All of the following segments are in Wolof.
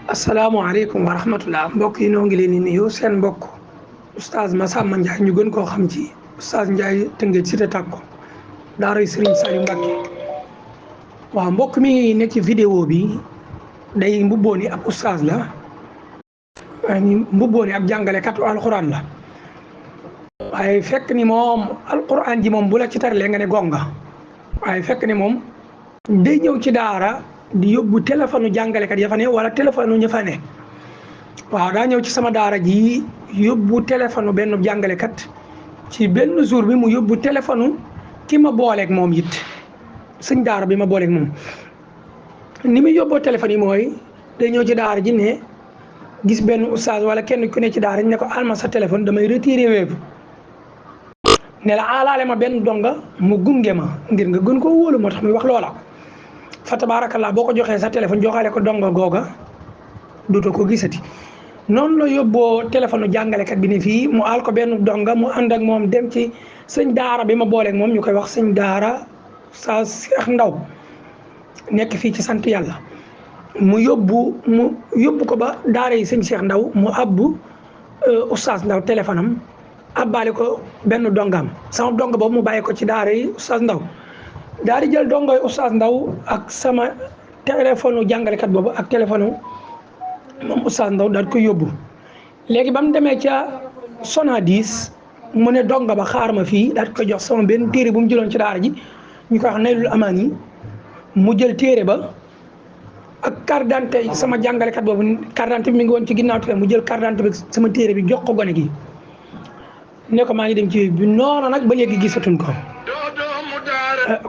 asalaamaaleykum wa rahmatullah mbokk yi noo ngi leen di nuyu seen mbokk oustaz Massamba Ndiaye ñu gën koo xam ci oustaz Ndiaye Tëngéej Cité Takko daaray Serigne Saliou Mbacké. waaw mbokk mi nekk ci vidéo bi day mbubboo ni ab oustaz la mbubboo ni ab jàngalekatu alxuraan la waaye fekk ni moom alxuraan ji moom bu la ci taralee nga ne gonga waaye fekk ni moom day ñëw ci daara di yóbbu téléphone jàngalekat ya fa ne wala téléphone ña fa ne. waaw daa ñëw ci sama daara ji yóbbu téléphone benn jàngalekat ci benn jour bi mu yóbbu téléphone ki ma booleeg moom it sëñ daara bi ma booleeg moom ni muy yóbboo téléphone yi mooy day ñëw ci daara ji ne gis benn oustaz wala kenn ku ne ci daara ji ne ko alma sa téléphone damay retiré Wave ne la alaale ma benn donga mu gunge ma ngir nga gën koo wóolu moo tax muy wax loola. fa tabaarakallaa boo ko joxee sa téléphone joxaale ko donga googa dootoo ko gisati noonu la yóbboo téléphone jàngalekat bi ne fii mu aal ko benn donga mu ànd ak moom dem ci sëñ daara bi ma booleeg moom ñu koy wax sëñ daara sa Cheikh Ndaw nekk fii ci sant yàlla mu yóbbu ko ba daara yi sëñ Cheikh Ndaw mu abbu oustaz Ndaw téléphone am abbaale ko benn dongam sama donga boobu mu bàyyi ko ci daara yi oustaz Ndaw daal di jël dongoy oustaz Ndaw ak sama téléphone jàngalekat boobu ak téléphone moom oustaz Ndaw daal koy yóbbu. léegi ba mu demee ca Sonadis mu ne donga ba xaar ma fii daal koy jox sama benn téere bu mu jëloon ci daara ji ñu koy wax Naylul Amaan yi mu jël téere ba ak carte d'identité sama jàngalekat boobu carte d'identité bi mi ngi woon ci ginnaaw téere mu jël carte d'identité bi sama téere bi jox ko gone gi ne ko maa ngi dem ci bi noonu nag ba léegi gisatuñ ko.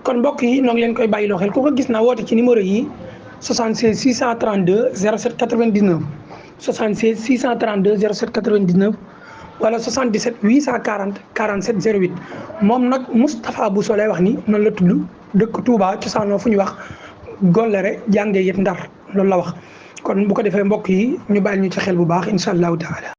kon mbokk yi noo ngi leen koy bàyyi loo xel ku ko gis na woote ci numéro yi 76 632 07 99 76 632 07 99 wala 77 840 47 08 moom nag Moustapha Bousso lay wax ni noonu la tudd dëkk Touba cosaanoo fu ñu wax Golléré jàngee yëpp Ndar loolu la wax kon bu ko defee mbokk yi ñu bàyyi ñu ci xel bu baax incha allahu taala.